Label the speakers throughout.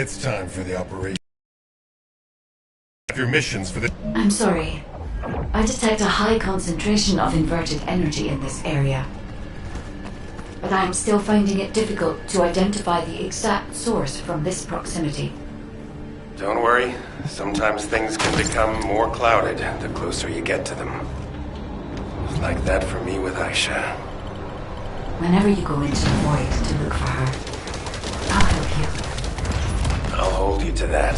Speaker 1: It's time for the operation. Your missions for the...
Speaker 2: I'm sorry. I detect a high concentration of inverted energy in this area. But I'm still finding it difficult to identify the exact source from this proximity.
Speaker 3: Don't worry. Sometimes things can become more clouded the closer you get to them. It was like that for me with Aisha.
Speaker 2: Whenever you go into the void to look for her, I'll help you.
Speaker 3: I'll hold you to that.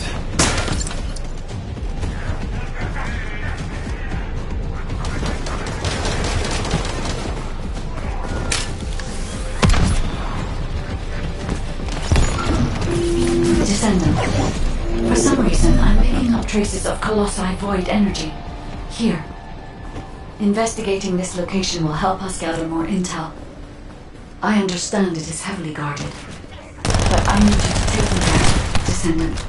Speaker 2: Descenant. For some reason, I'm picking up traces of Colossi void energy. Here. Investigating this location will help us gather more intel. I understand it is heavily guarded, but I need you to take me there, Descendant.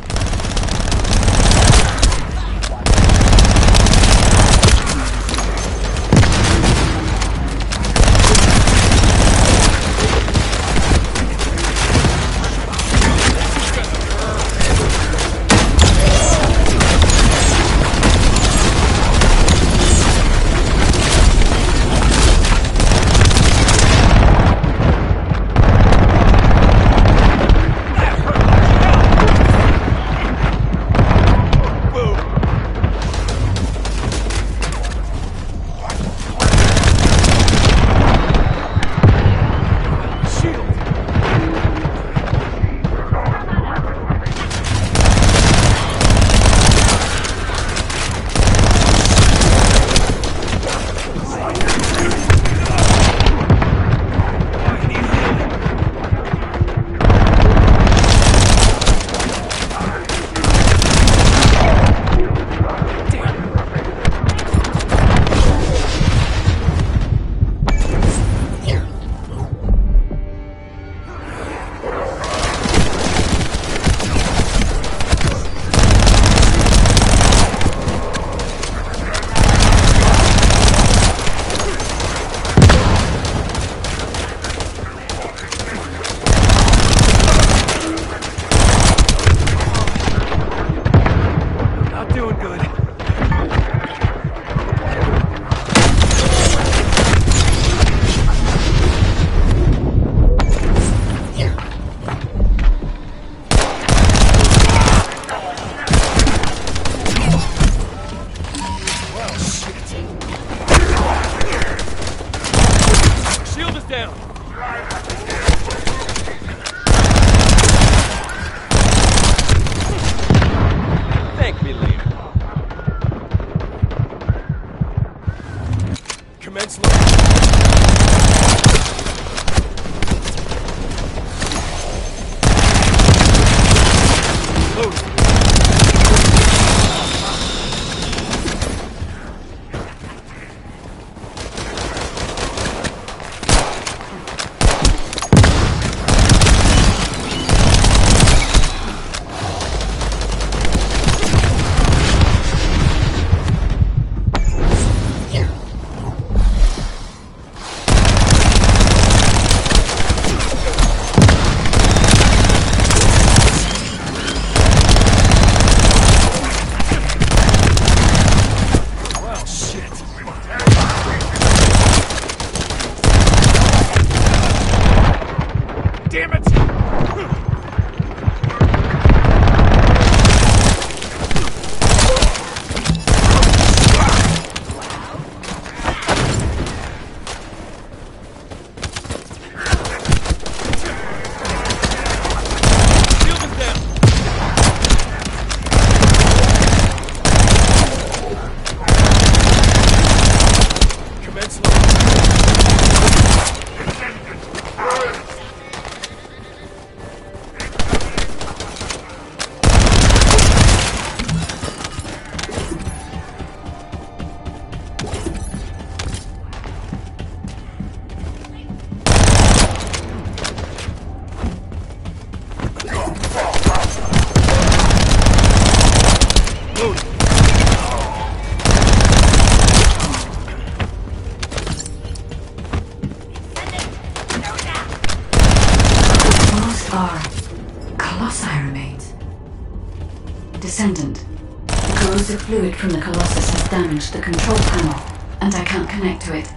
Speaker 2: Descendant. The corrosive fluid from the Colossus has damaged the control panel, and I can't connect to it.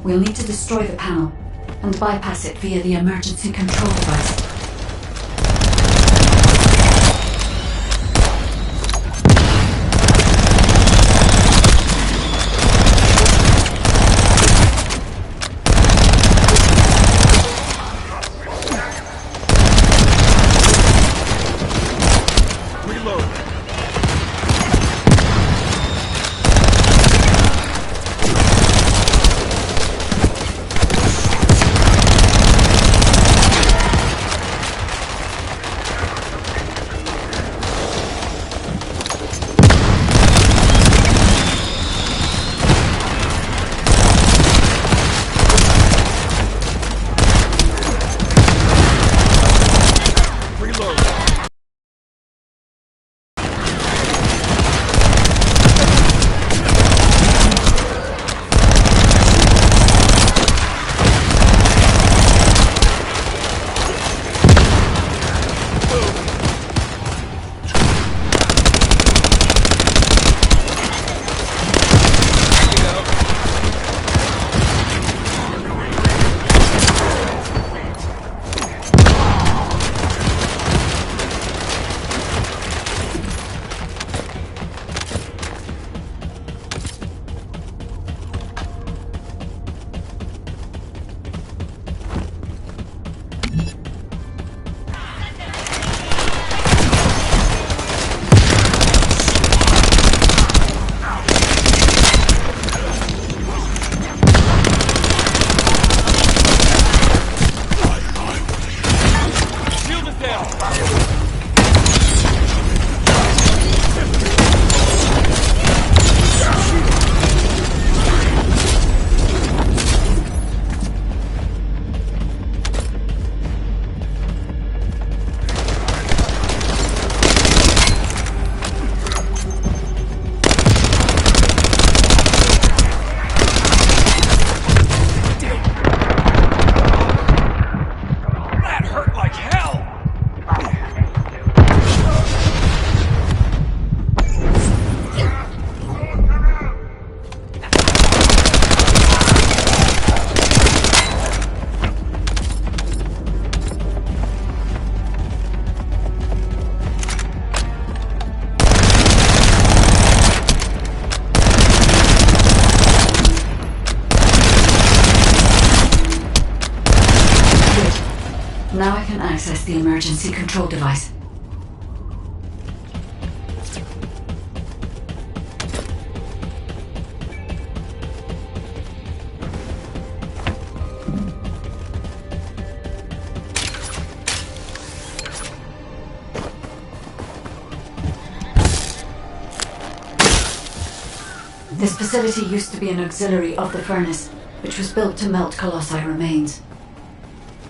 Speaker 2: We'll need to destroy the panel and bypass it via the emergency control device. Now I can access the emergency control device. This facility used to be an auxiliary of the furnace, which was built to melt Colossi remains.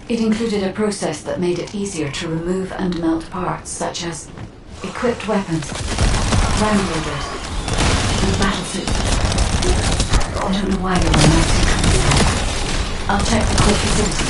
Speaker 2: It included a process that made it easier to remove and melt parts such as equipped weapons, round loaders, and battlesuits. I don't know why they were melting. I'll check the core facility.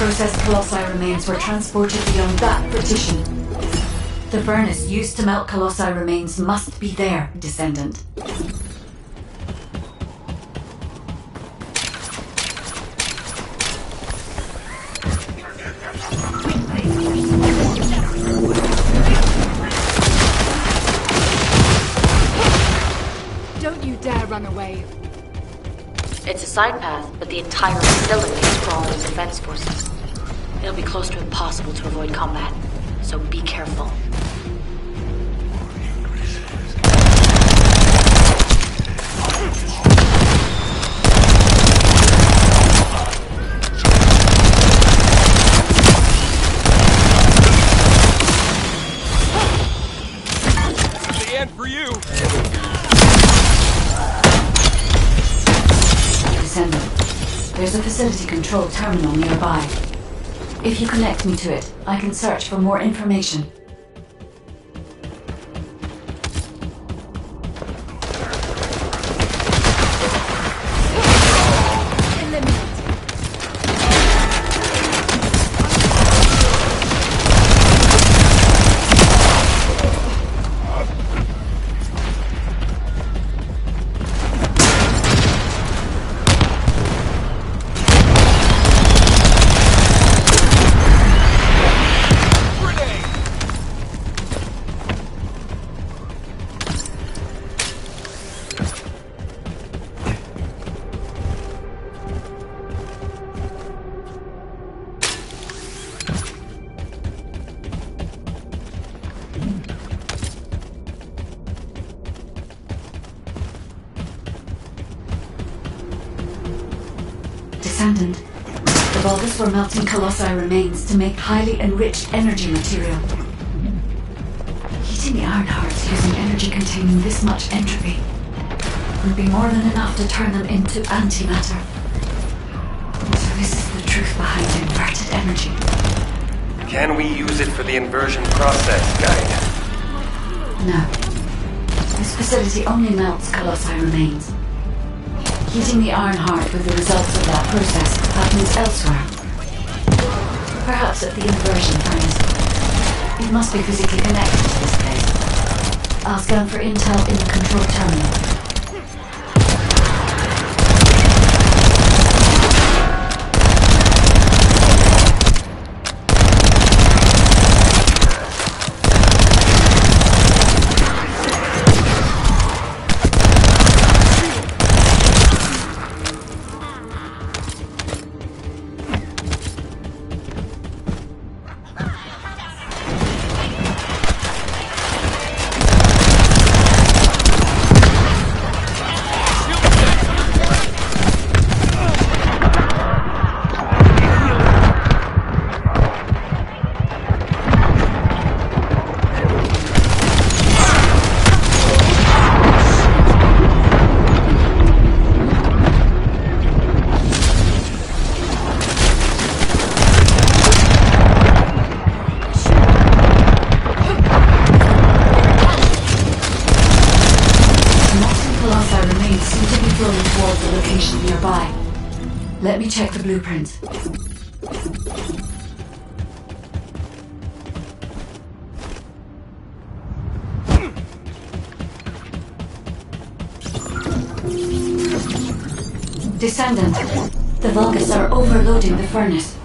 Speaker 2: Processed Colossi remains were transported beyond that partition. The furnace used to melt Colossi remains must be there, Descendant.
Speaker 4: Don't you dare run away.
Speaker 5: It's a side path, but the entire facility is crawling with defense forces. It'll be close to impossible to avoid combat, so be careful.
Speaker 6: The end for you!
Speaker 2: Descendant, there's a facility control terminal nearby. If you connect me to it, I can search for more information. Descendant, the Vulgus were melting Colossi remains to make highly enriched energy material. Heating the iron hearts using energy containing this much entropy would be more than enough to turn them into antimatter. So this is the truth behind inverted energy.
Speaker 3: Can we use it for the inversion process, Guide?
Speaker 2: No. This facility only melts Colossi remains. Heating the iron heart with the results of that process happens elsewhere. Perhaps at the inversion furnace. It must be physically connected to this place. I'll scan for intel in the control terminal. Let me check the blueprint. Descendant, the Vulgus are overloading the furnace.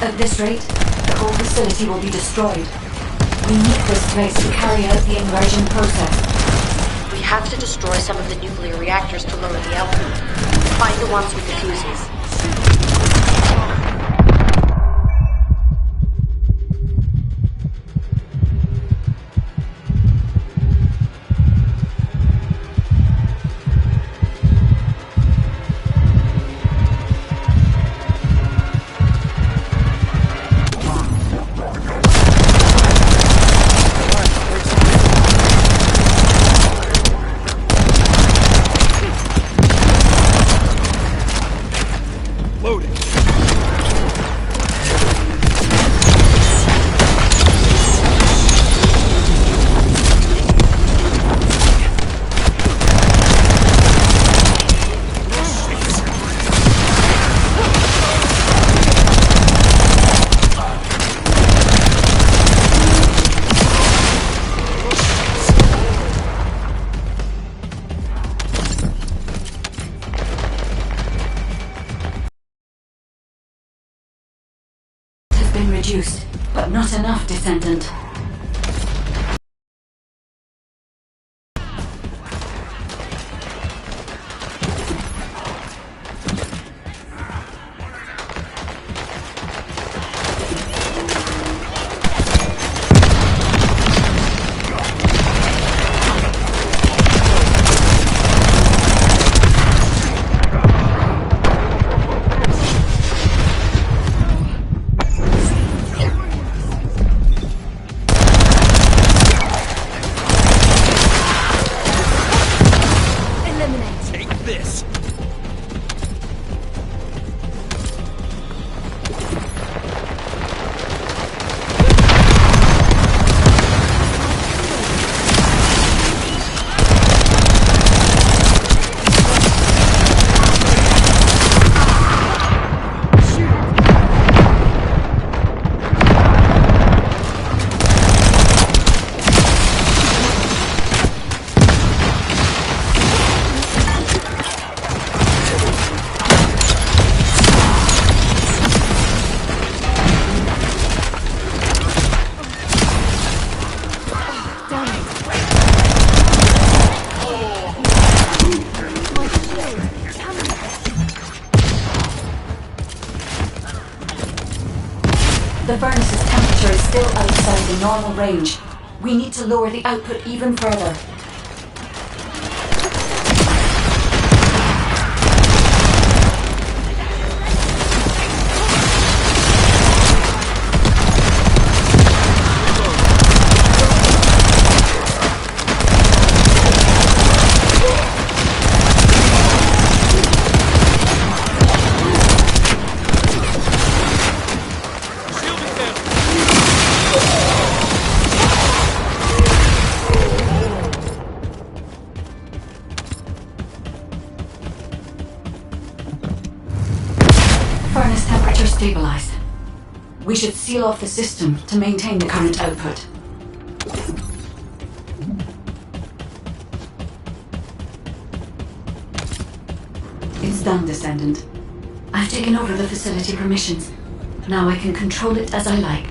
Speaker 2: At this rate, the whole facility will be destroyed. We need this place to carry out the inversion process.
Speaker 5: We have to destroy some of the nuclear reactors to lower the output. Find the ones with the fuses.
Speaker 2: reduced, but not enough, Descendant.
Speaker 6: Take this!
Speaker 2: The furnace's temperature is still outside the normal range. We need to lower the output even further. Furnace temperature stabilized. We should seal off the system to maintain the current output. It's done, Descendant. I've taken over the facility permissions. Now I can control it as I like.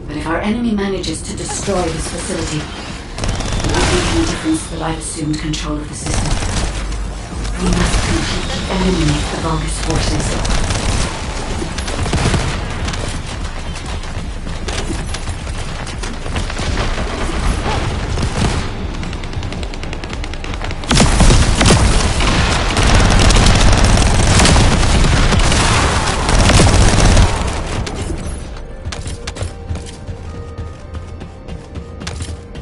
Speaker 2: But if our enemy manages to destroy this facility, it won't make any difference that I've assumed control of the system. We must completely eliminate the Vulgus forces.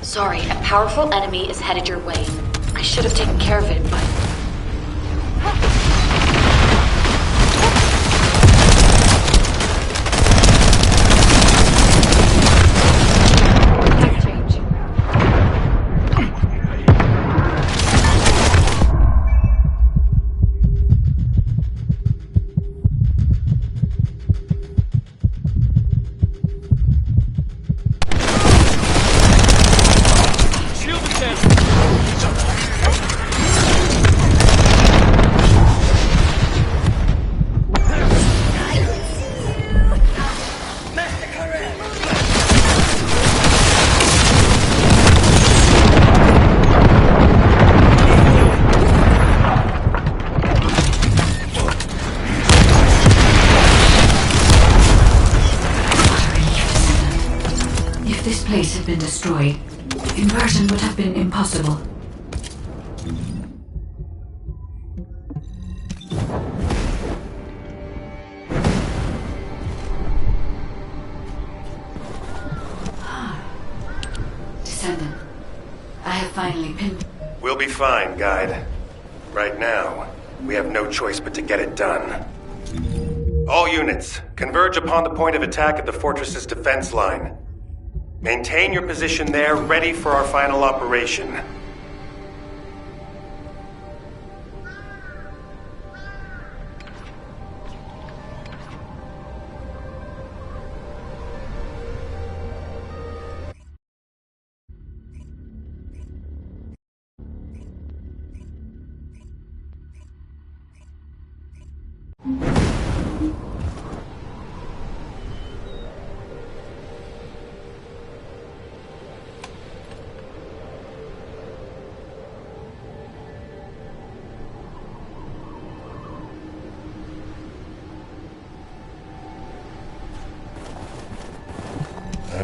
Speaker 5: Sorry, a powerful enemy is headed your way. I should have taken care of it, but...
Speaker 2: If this place had been destroyed, inversion would have been impossible. Descendant, I have finally pinned...
Speaker 3: We'll be fine, Guide. Right now, we have no choice but to get it done. All units, converge upon the point of attack at the fortress's defense line. Maintain your position there, ready for our final operation.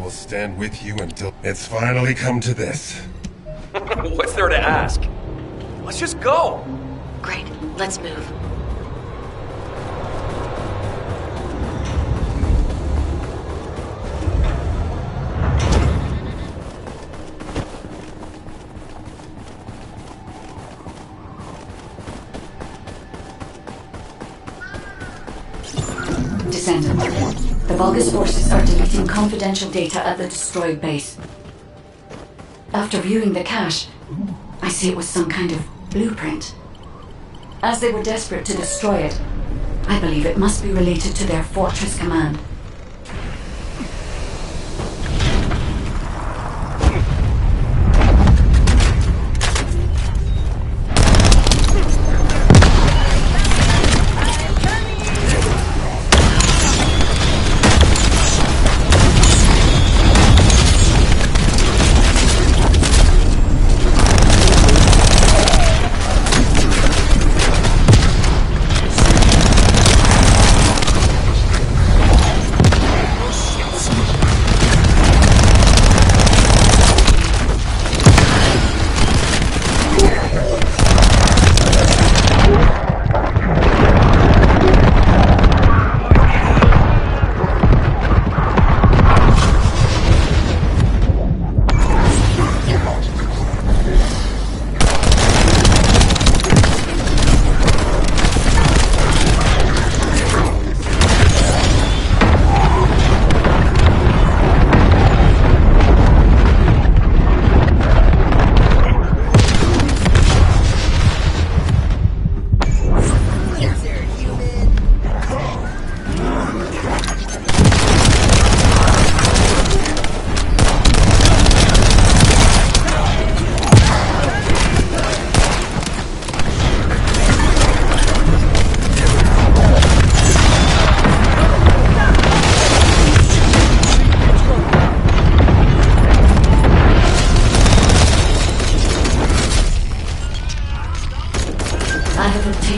Speaker 1: will stand with you until it's finally come to this.
Speaker 6: What's there to ask? Let's just go!
Speaker 5: Great, let's move.
Speaker 2: Descendant. The Vulgus forces are deleting confidential data at the destroyed base. After viewing the cache, I see it was some kind of blueprint. As they were desperate to destroy it, I believe it must be related to their fortress command.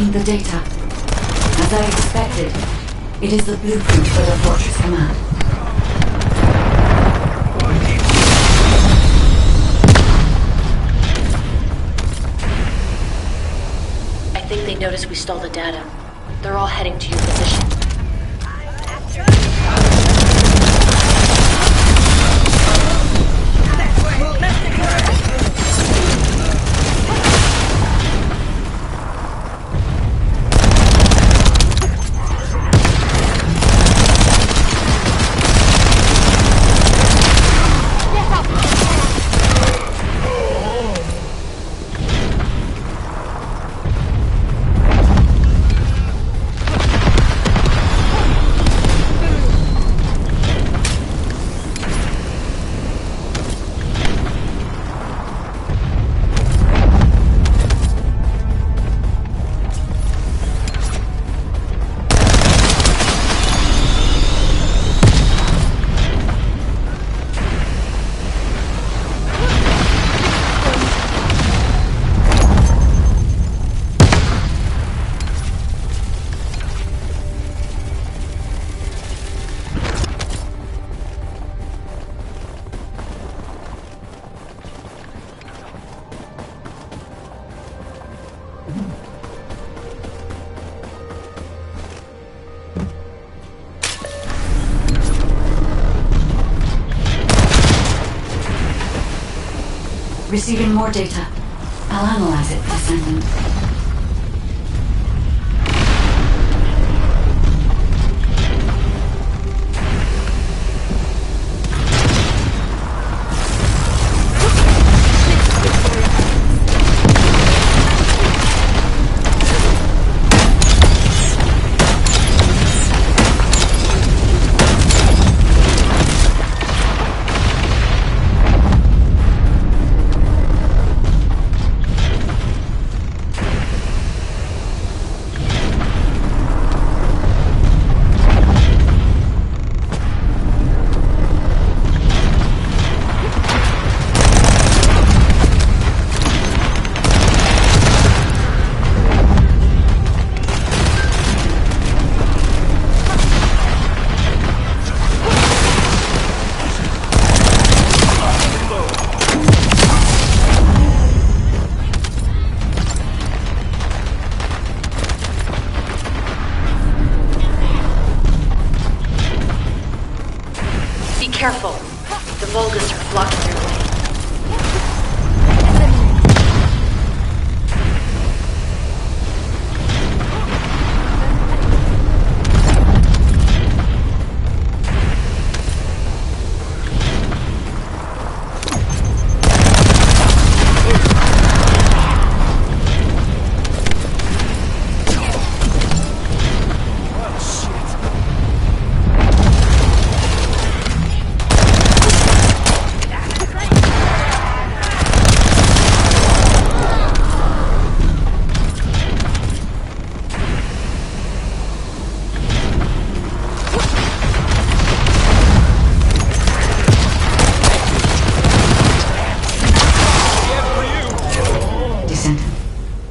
Speaker 2: The data. As I expected, it is the blueprint for the fortress command.
Speaker 5: I think they noticed we stole the data. They're all heading to your position.
Speaker 2: Receiving more data. I'll analyze it, Descendant.
Speaker 5: careful. The Vulgus are blocking your way.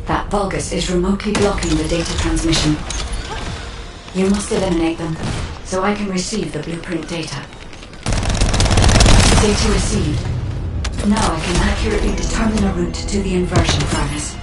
Speaker 2: That Vulgus is remotely blocking the data transmission. You must eliminate them, so I can receive the blueprint data. Data received. Now I can accurately determine a route to the inversion furnace.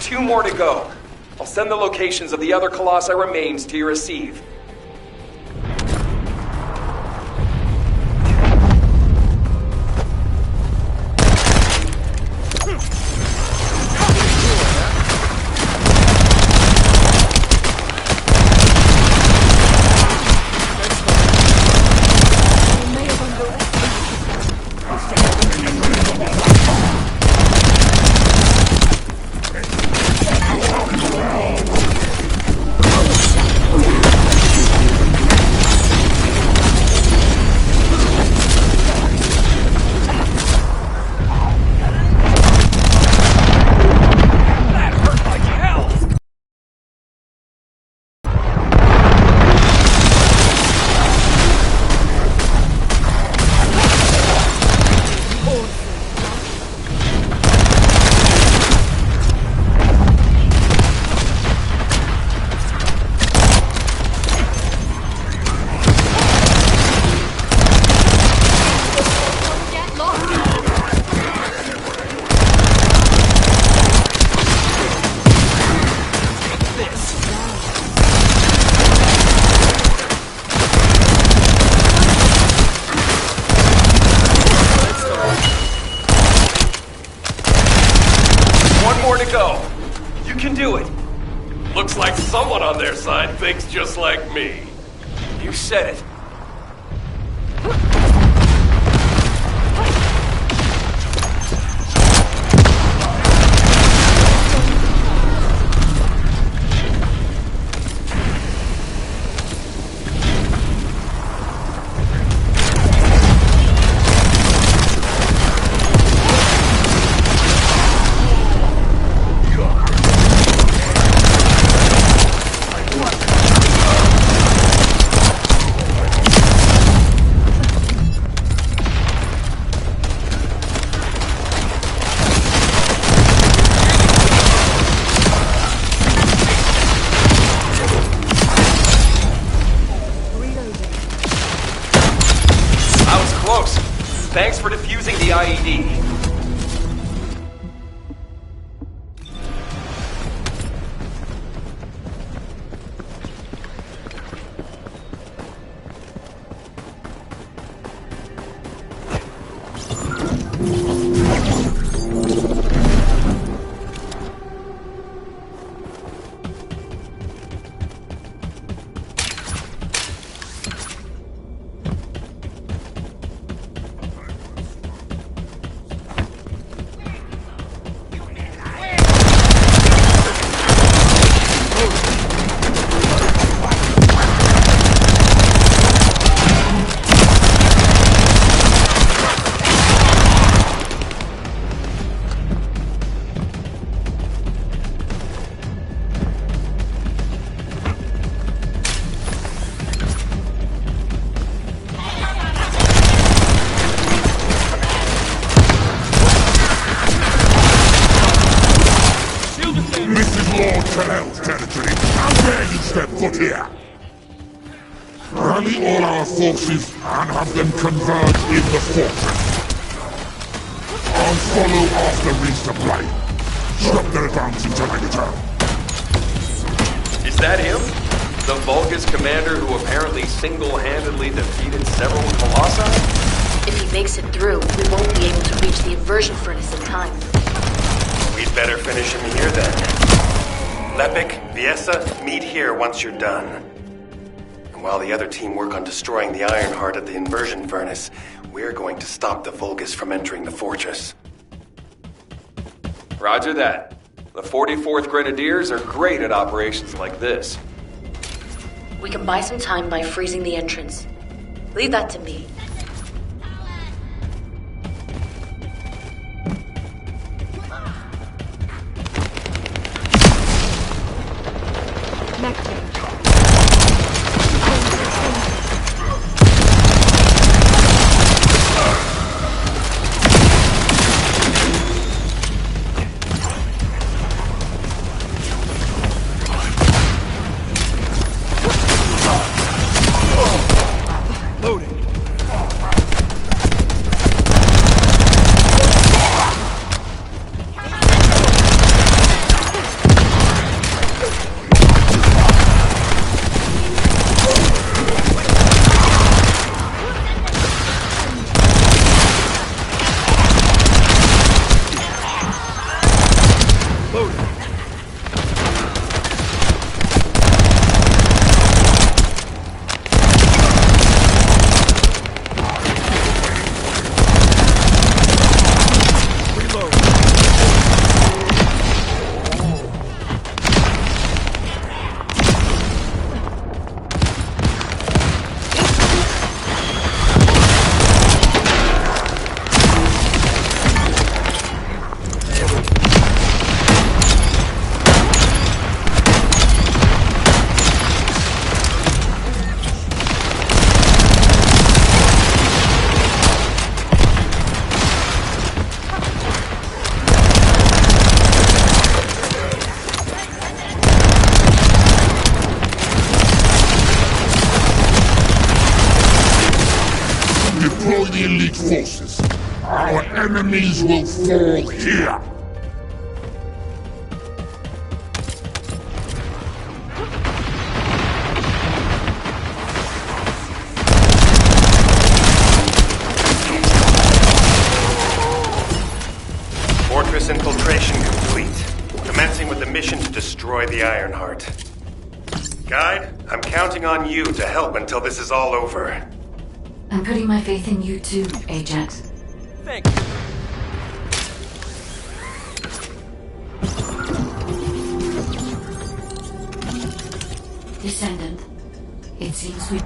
Speaker 6: Two more to go. I'll send the locations of the other Colossi remains to your receive.
Speaker 7: Looks like someone on their side thinks just like me.
Speaker 6: You said it. Thanks for defusing the IED.
Speaker 8: This is Lord Kalel's territory. How dare you step foot here? Rally all our forces and have them converge in the fortress. I'll follow after resupply. Stop their advance until I return.
Speaker 7: Is that him? The Vulgus commander who apparently single-handedly defeated several Colossi?
Speaker 5: If he makes it through, we won't be able to reach the inversion furnace in time.
Speaker 3: We'd better finish him here then. Lepik, Viesa, meet here once you're done. And while the other team work on destroying the Ironheart at the inversion furnace, we're going to stop the Vulgus from entering the fortress.
Speaker 7: Roger that. The 44th Grenadiers are great at operations like this.
Speaker 5: We can buy some time by freezing the entrance. Leave that to me.
Speaker 4: Mech change.
Speaker 8: Deploy the elite forces. Our enemies will fall here.
Speaker 3: Fortress infiltration complete. Commencing with the mission to destroy the Ironheart. Guide, I'm counting on you to help until this is all over.
Speaker 2: I'm putting my faith in you too, Ajax.
Speaker 6: Thank you.
Speaker 2: Descendant, it seems we...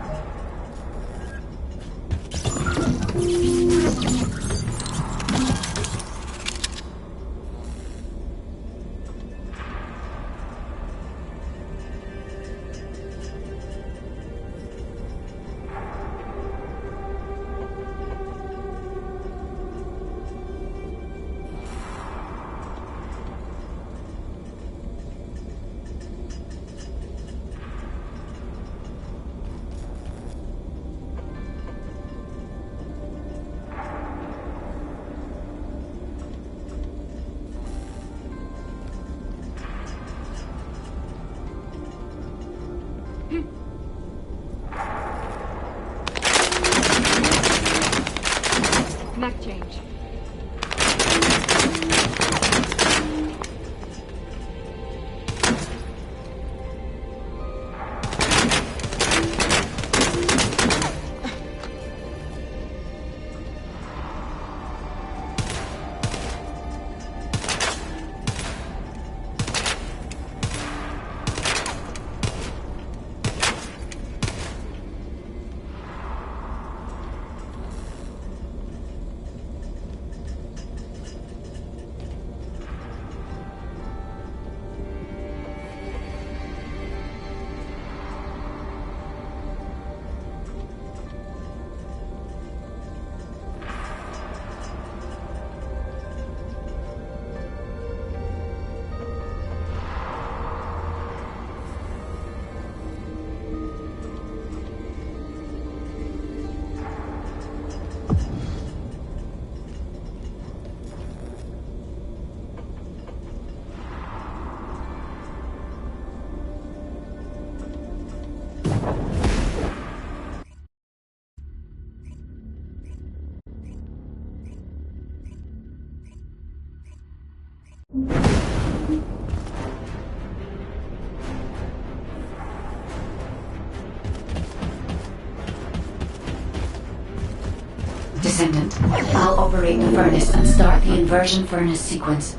Speaker 2: Descendant, I'll operate the furnace and start the inversion furnace sequence.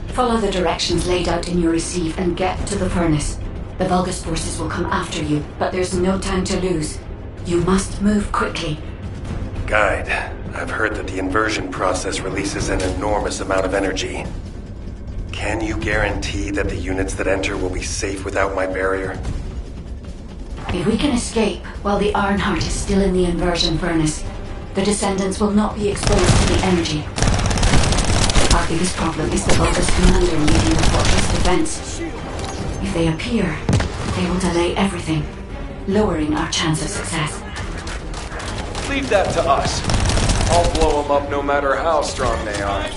Speaker 2: Follow the directions laid out in your receive and get to the furnace. The Vulgus forces will come after you, but there's no time to lose. You must move quickly.
Speaker 3: Guide, I've heard that the inversion process releases an enormous amount of energy. Can you guarantee that the units that enter will be safe without my barrier?
Speaker 2: If we can escape while the Ironheart is still in the inversion furnace, the Descendants will not be exposed to the energy. Our biggest problem is the Vulgus commander leading the fortress defense. If they appear, they will delay everything, lowering our chance of success.
Speaker 6: Leave that to us. I'll blow them up no matter how strong they are.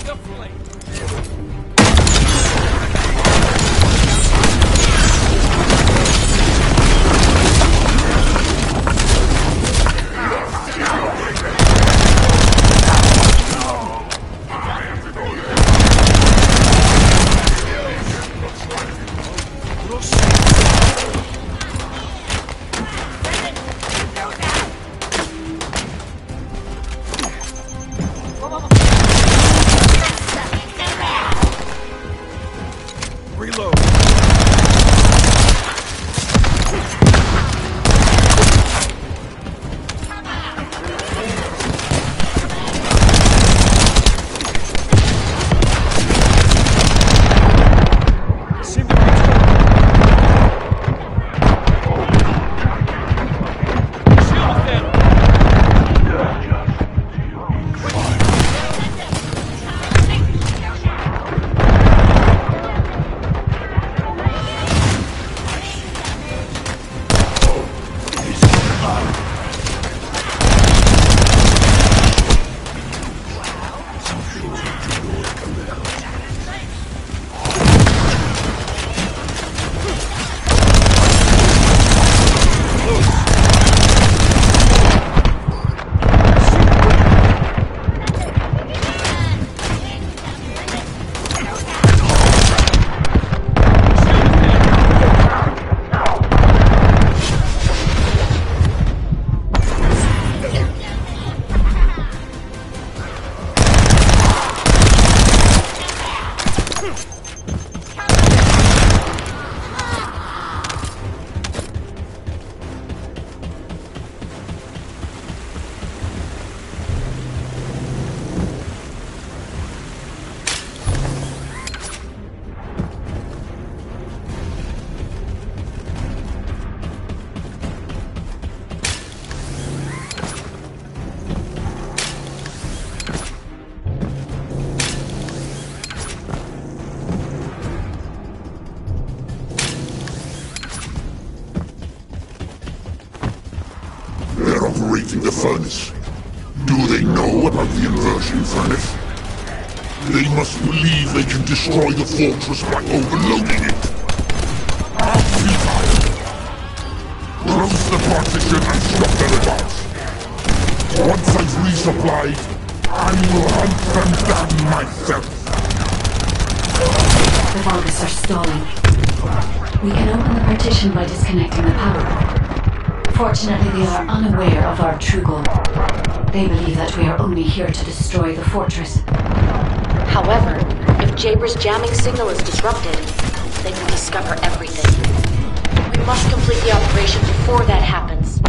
Speaker 8: Operating the furnace. Do they know about the inversion furnace? They must believe they can destroy the fortress by overloading it. How futile! Close the partition and stop their advance. Once I've resupplied, I will hunt them down myself.
Speaker 2: The Vulgus are stalling. We can open the partition by disconnecting the power. Fortunately, they are unaware of our true goal. They believe that we are only here to destroy the fortress.
Speaker 5: However, if Jaber's jamming signal is disrupted, they will discover everything. We must complete the operation before that happens.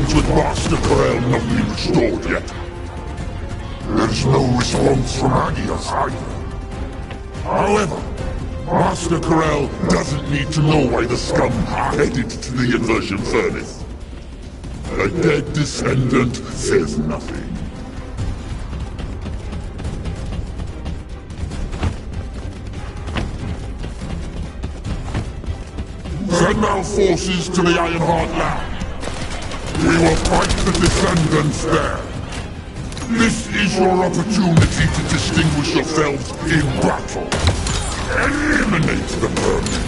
Speaker 8: systems with Master Corel not been restored yet. There's no response from Agios either. However, Master Corel doesn't need to know why the scum are headed to the inversion furnace. A dead descendant says nothing. Send our forces to the Ironheart lab. We will fight the descendants there. This is your opportunity to distinguish yourselves in battle. Eliminate the vermin.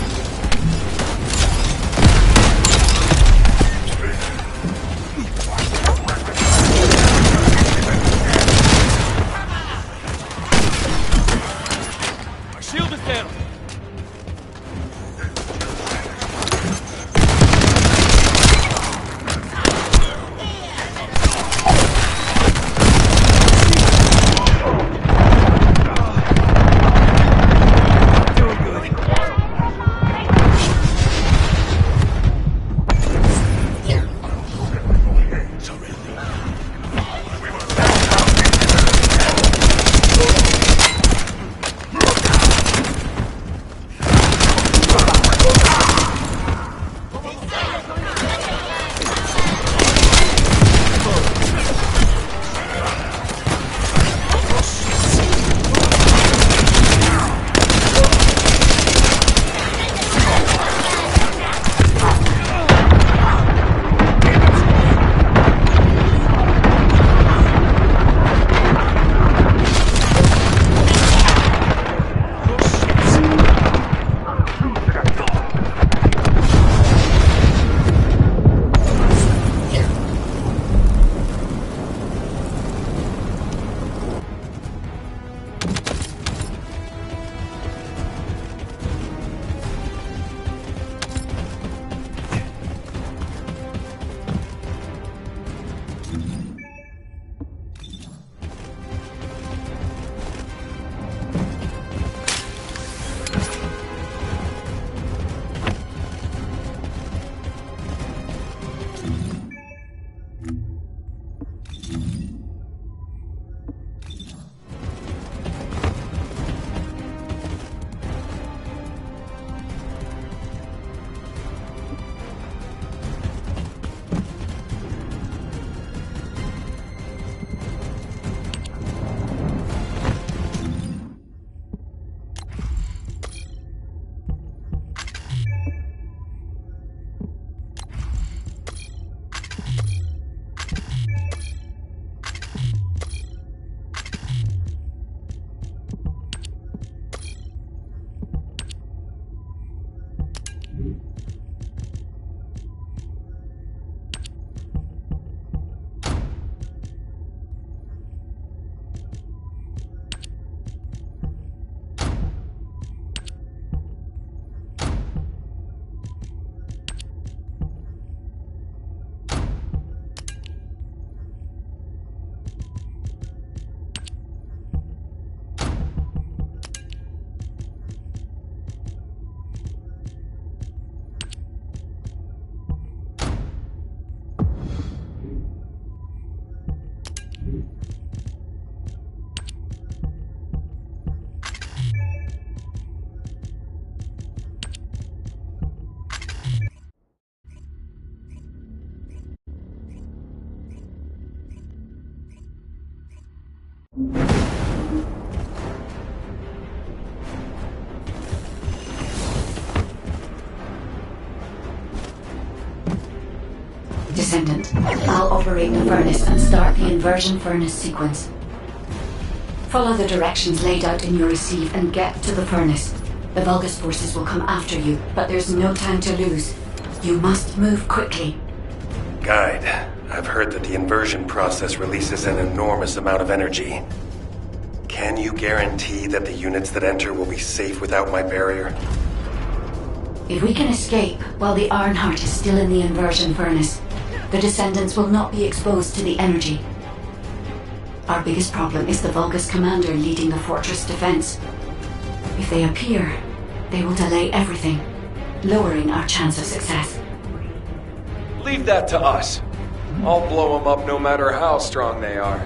Speaker 6: My shield is down.
Speaker 2: Descendant, I'll operate the furnace and start the inversion furnace sequence. Follow the directions laid out in your receive and get to the furnace. The Vulgus forces will come after you, but there's no time to lose. You must move quickly.
Speaker 3: Guide, I've heard that the inversion process releases an enormous amount of energy. Can you guarantee that the units that enter will be safe without my barrier?
Speaker 2: If we can escape while the Ironheart is still in the inversion furnace, the Descendants will not be exposed to the energy. Our biggest problem is the Vulgus commander leading the fortress defense. If they appear, they will delay everything, lowering our chance of success.
Speaker 6: Leave that to us. I'll blow them up no matter how strong they are.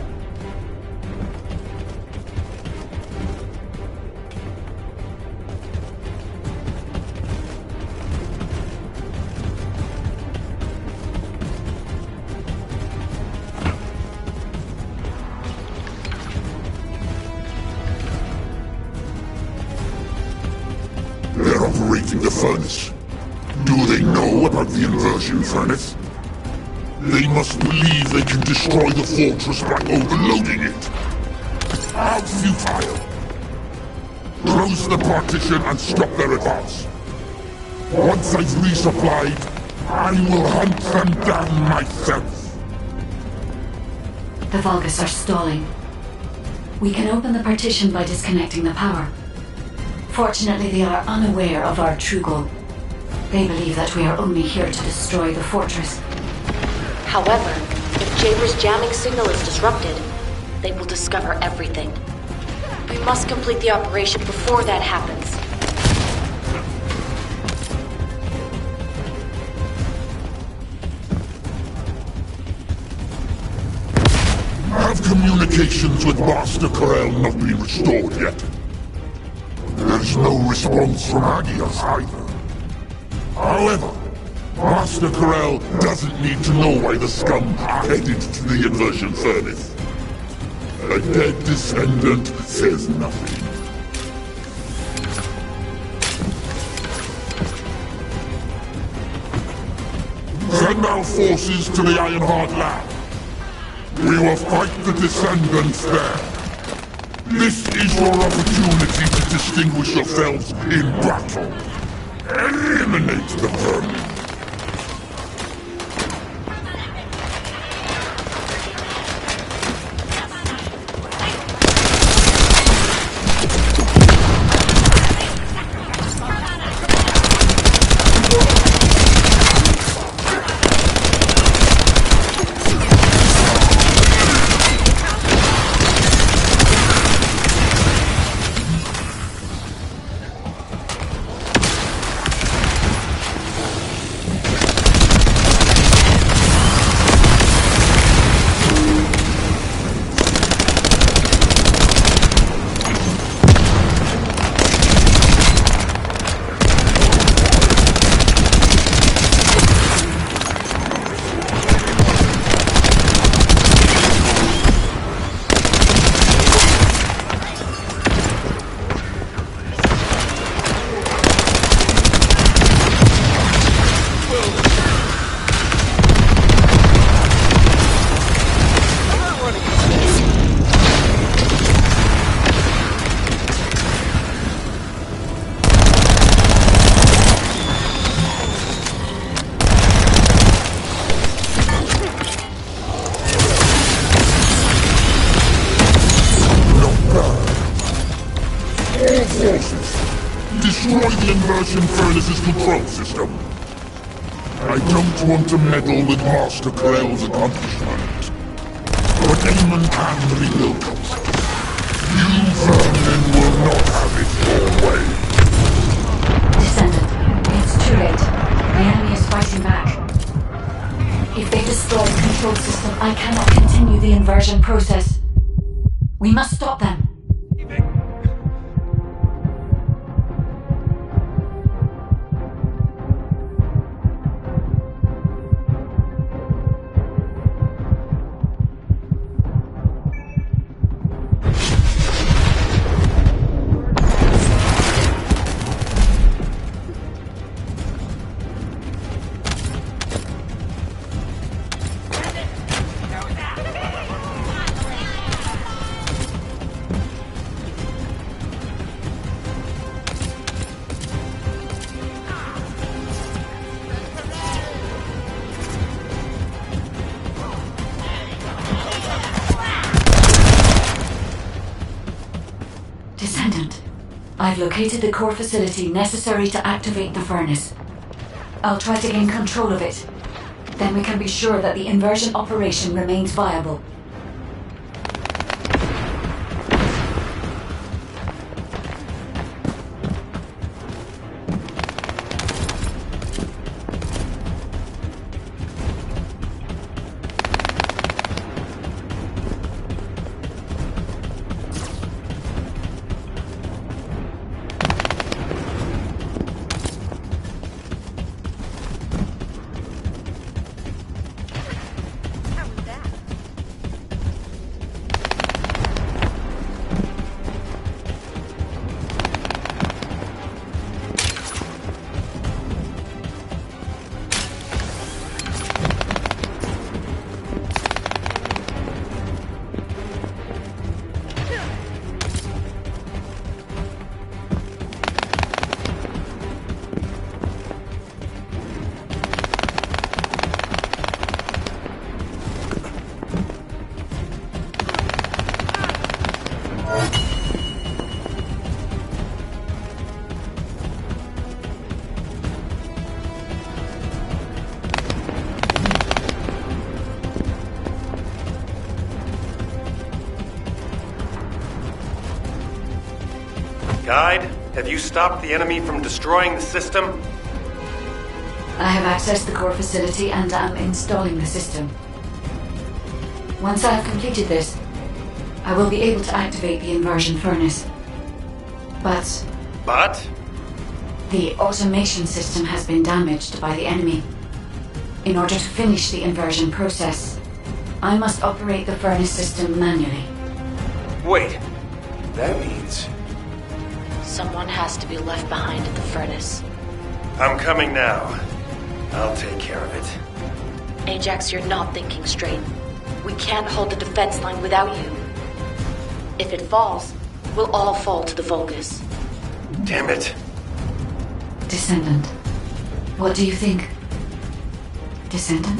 Speaker 8: They're operating the furnace. Do they know about the inversion furnace? They must believe they can destroy the fortress by overloading it. How futile! Close the partition and stop their advance. Once I've resupplied, I will hunt them down myself.
Speaker 2: The Vulgus are stalling. We can open the partition by disconnecting the power. Fortunately, they are unaware of our true goal. They believe that we are only here to destroy the fortress.
Speaker 5: However, if Jaber's jamming signal is disrupted, they will discover everything. We must complete the operation before that happens.
Speaker 8: Have communications with Master Corel not been restored yet? There's no response from Agios either. However, Master Corel doesn't need to know why the scum are headed to the inversion furnace. A dead descendant says nothing. Send our forces to the Ironheart lab. We will fight the descendants there. This is your opportunity to distinguish yourselves in battle. Eliminate the vermin. Destroy the inversion furnace's control system. I don't want to meddle with Master Corel's accomplishment. But Eamon can rebuild it. You vermin will not have it your way.
Speaker 2: Descendant, it's too late. The enemy is fighting back. If they destroy the control system, I cannot continue the inversion process. We must stop them. Descendant, I've located the core facility necessary to activate the furnace. I'll try to gain control of it. Then we can be sure that the inversion operation remains viable.
Speaker 3: Guide, have you stopped the enemy from destroying the system?
Speaker 2: I have accessed the core facility and am installing the system. Once I have completed this, I will be able to activate the inversion furnace. But
Speaker 3: But?
Speaker 2: the automation system has been damaged by the enemy. In order to finish the inversion process, I must operate the furnace system manually.
Speaker 6: Wait. That means...
Speaker 5: Someone has to be left behind at the furnace.
Speaker 3: I'm coming now. I'll take care of it.
Speaker 5: Ajax, you're not thinking straight. We can't hold the defense line without you. If it falls, we'll all fall to the Vulgus.
Speaker 3: Damn it.
Speaker 2: Descendant. What do you think? Descendant?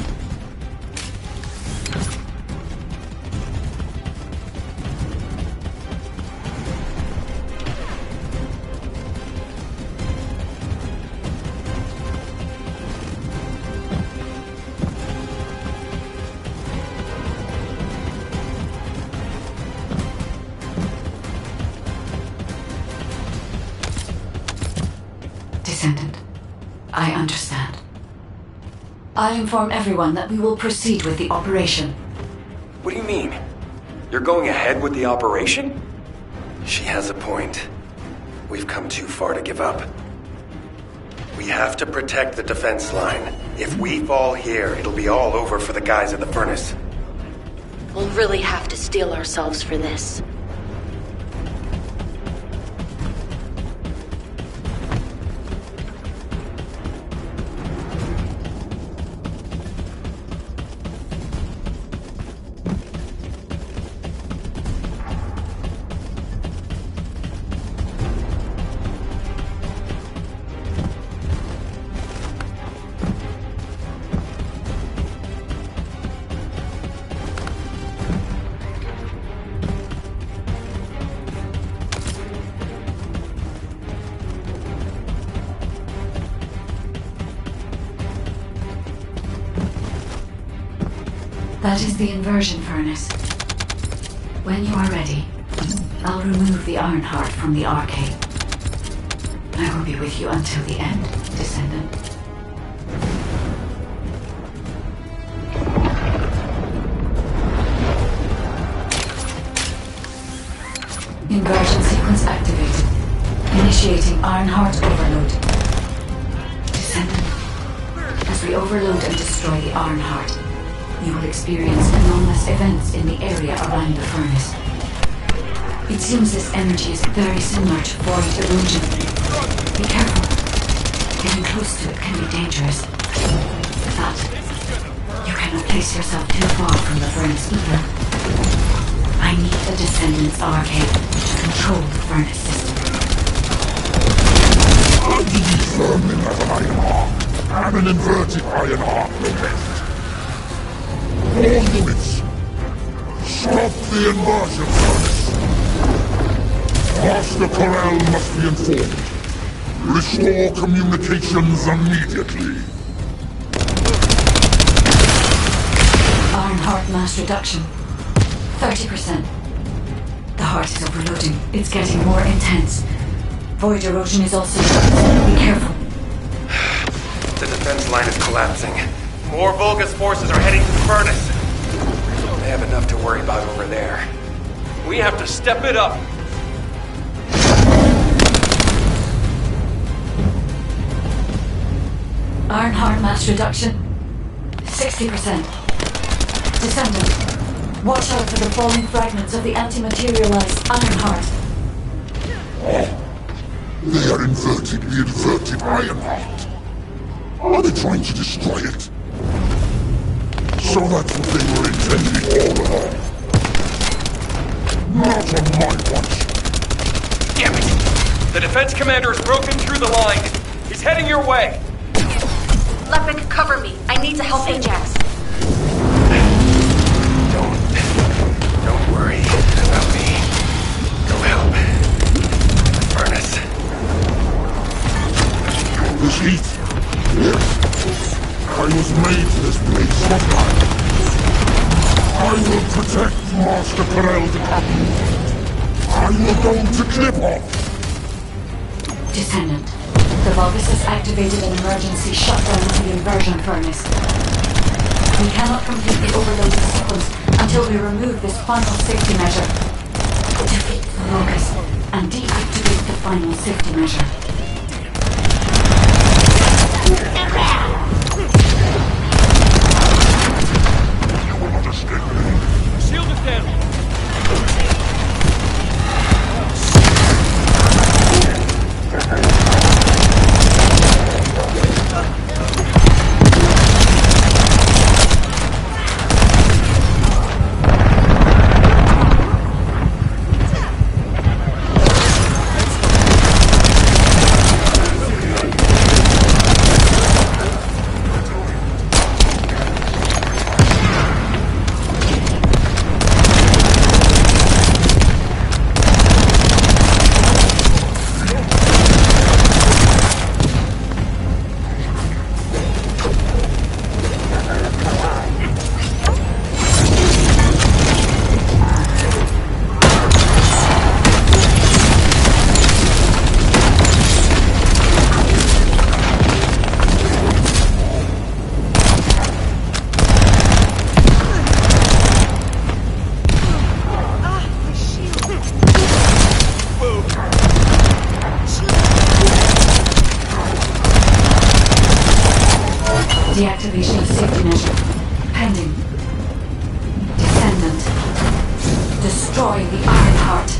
Speaker 2: Descendant, I understand. I inform everyone that we will proceed with the operation.
Speaker 6: What do you mean? You're going ahead with the operation?
Speaker 3: She has a point. We've come too far to give up. We have to protect the defense line. If we fall here, it'll be all over for the guys at the furnace.
Speaker 5: We'll really have to steel ourselves for this. That is the inversion furnace. When you are ready, I'll remove the Ironheart from the arcade. I will be with you until the end, Descendant. Inversion sequence activated. Initiating Ironheart overload. Descendant, as we overload and destroy the Ironheart, you will experience anomalous events in the area around the furnace. It seems this energy is very similar to void erosion. Be careful. Getting close to it can be dangerous. But you cannot place yourself too far from the furnace either. I need the Descendant's arcade to control the furnace system.
Speaker 8: I'll give you firmly as an iron arc, and an inverted iron arc no less. All units, stop the inversion furnace. Master Corral must be informed. Restore communications immediately.
Speaker 2: Ironheart mass reduction. 30%. The heart is overloading. It's getting more intense. Void erosion is also... Be careful.
Speaker 3: The defense line is collapsing. More Vulgus forces are heading to the furnace.
Speaker 6: They have enough to worry about over there. We have to step it up.
Speaker 2: Ironheart mass reduction. 60%. Descendant, watch out for the falling fragments of the anti-materialized Ironheart.
Speaker 8: They are inverting the inverted Ironheart. Are they trying to destroy it? So that's what they were intending all along. Not on my watch.
Speaker 6: Damn it! The defense commander has broken through the line. He's heading your way.
Speaker 5: Lepic, cover me. I need to help Ajax.
Speaker 3: Don't worry about me. Go help. The furnace.
Speaker 8: This heat. Yes. I was made for this place, wasn't I? I will protect Master Corral the Cotton. I will go to Clip Off.
Speaker 2: Descendant, the Vulgus has activated an emergency shutdown of the inversion furnace. We cannot completely overload the sequence until we remove this final safety measure. Defeat the Vulgus and deactivate the final safety measure.
Speaker 6: Shield is down!
Speaker 2: Deactivation of safety measure. Pending. Descendant. Destroy the Iron Heart.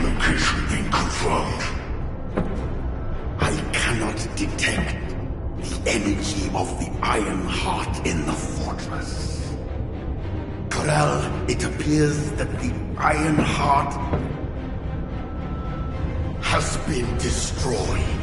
Speaker 8: Location being confirmed. I cannot detect the energy of the Iron Heart in the fortress. Corel, it appears that the Iron Heart has been destroyed.